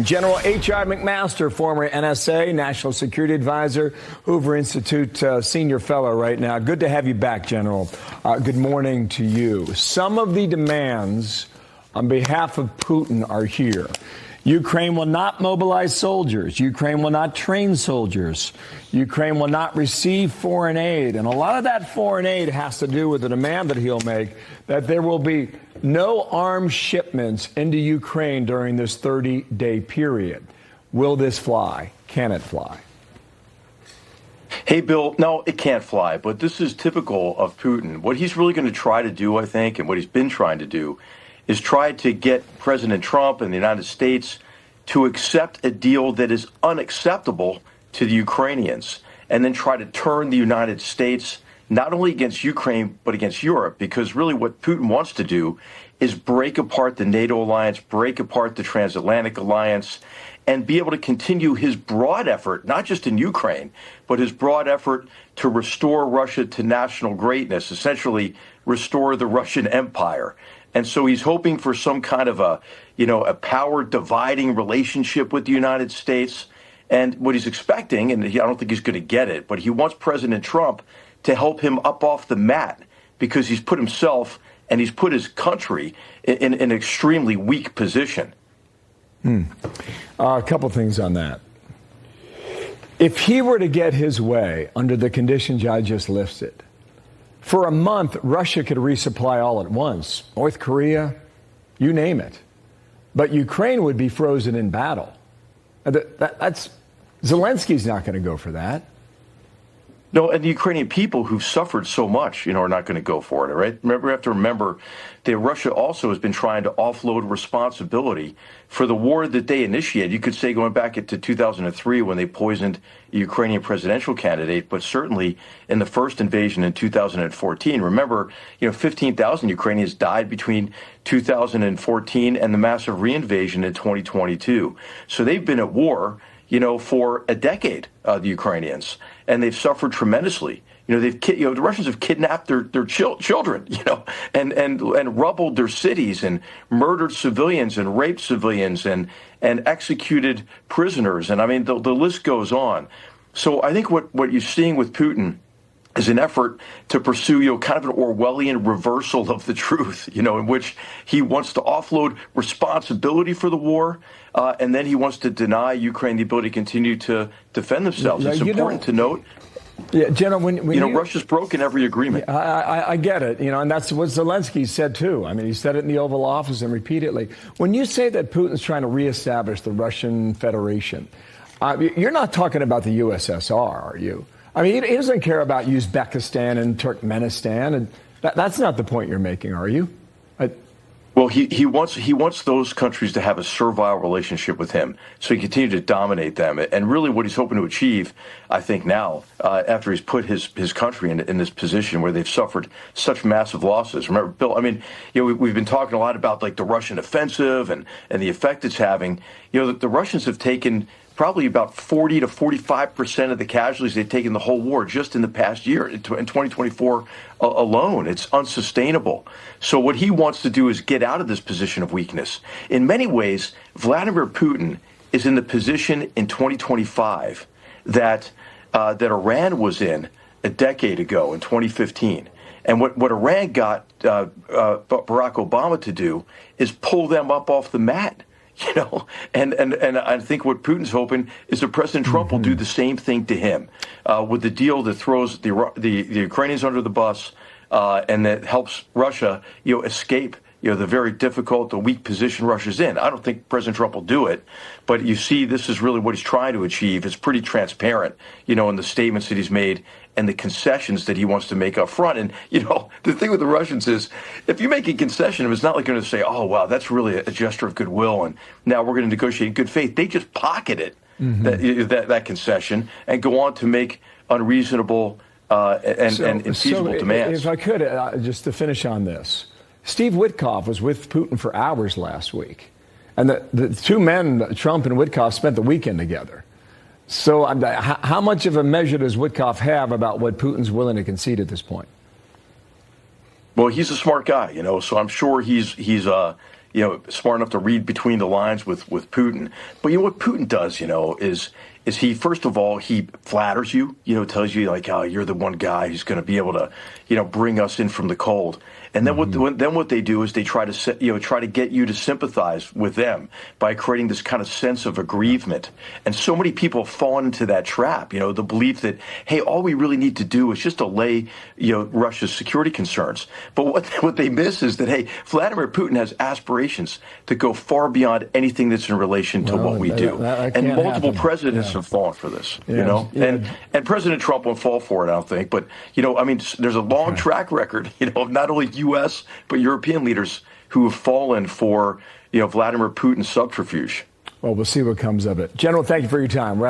General H.I. McMaster, former NSA, National Security Advisor, Hoover Institute Senior Fellow right now. Good to have you back, General. Good morning to you. Some of the demands on behalf of Putin are here. Ukraine will not mobilize soldiers. Ukraine will not train soldiers. Ukraine will not receive foreign aid. And a lot of that foreign aid has to do with the demand that he'll make that there will be no arms shipments into Ukraine during this 30-day period. Will this fly? Can it fly? Hey, Bill, no, it can't fly, but this is typical of Putin. What he's really going to try to do, I think, and what he's been trying to do, is try to get President Trump and the United States to accept a deal that is unacceptable to the Ukrainians, and then try to turn the United States not only against Ukraine, but against Europe, because really what Putin wants to do is break apart the NATO alliance, break apart the transatlantic alliance, and be able to continue his broad effort, not just in Ukraine, but his broad effort to restore Russia to national greatness, essentially restore the Russian Empire. And so he's hoping for some kind of a power dividing relationship with the United States. And what he's expecting, and I don't think he's going to get it, but he wants President Trump to help him up off the mat, because he's put himself and he's put his country in an extremely weak position. A couple things on that. If he were to get his way under the conditions I just listed, for a month, Russia could resupply all at once. North Korea, you name it. But Ukraine would be frozen in battle. Zelensky's not going to go for that. No, and the Ukrainian people who've suffered so much, are not going to go for it, right? We have to remember that Russia also has been trying to offload responsibility for the war that they initiated. You could say going back to 2003 when they poisoned a Ukrainian presidential candidate, but certainly in the first invasion in 2014. Remember, 15,000 Ukrainians died between 2014 and the massive reinvasion in 2022. So they've been at war for a decade, the Ukrainians, and they've suffered tremendously. The Russians have kidnapped their children, and rubbled their cities and murdered civilians and raped civilians and executed prisoners. And I mean, the list goes on. So I think what you're seeing with Putin is an effort to pursue, kind of an Orwellian reversal of the truth, in which he wants to offload responsibility for the war, and then he wants to deny Ukraine the ability to continue to defend themselves. It's important to note. Yeah, Jenna, when Russia's broken every agreement. I get it, and that's what Zelensky said too. I mean, he said it in the Oval Office and repeatedly. When you say that Putin's trying to reestablish the Russian Federation, you're not talking about the USSR, are you? I mean, he doesn't care about Uzbekistan and Turkmenistan, and that's not the point you're making, are you? Well, he wants those countries to have a servile relationship with him, so he continue to dominate them. And really, what he's hoping to achieve, I think, now after he's put his country in this position where they've suffered such massive losses. Remember, Bill? I mean, we've been talking a lot about like the Russian offensive and the effect it's having. The Russians have taken probably about 40 to 45% of the casualties they've taken the whole war just in the past year, in 2024 alone. It's unsustainable. So what he wants to do is get out of this position of weakness. In many ways, Vladimir Putin is in the position in 2025 that Iran was in a decade ago in 2015. And what Iran got Barack Obama to do is pull them up off the mat. And I think what Putin's hoping is that President Trump will do the same thing to him with the deal that throws the Ukrainians under the bus and that helps Russia, escape, the very difficult, the weak position Russia's in. I don't think President Trump will do it, but you see, this is really what he's trying to achieve. It's pretty transparent, in the statements that he's made and the concessions that he wants to make up front. And, the thing with the Russians is, if you make a concession, it's not like going to say, oh, wow, that's really a gesture of goodwill, and now we're going to negotiate in good faith. They just pocket it, that concession, and go on to make unreasonable and infeasible demands. If I could, just to finish on this, Steve Witkoff was with Putin for hours last week. And the two men, Trump and Witkoff, spent the weekend together. So how much of a measure does Witkoff have about what Putin's willing to concede at this point? Well, he's a smart guy, so I'm sure he's smart enough to read between the lines with Putin. But what Putin does, is he, first of all, he flatters you, tells you like, oh, you're the one guy who's going to be able to, bring us in from the cold. And then what they do is they try to get you to sympathize with them by creating this kind of sense of aggrievement. And so many people have fallen into that trap, the belief that, hey, all we really need to do is just allay, Russia's security concerns. But what they miss is that, hey, Vladimir Putin has aspirations to go far beyond anything that's in relation to what we do. And multiple presidents have fallen for this, And President Trump won't fall for it, I don't think. But, there's a long track record, of not only U.S. but European leaders who have fallen for, Vladimir Putin's subterfuge. Well, we'll see what comes of it. General, thank you for your time.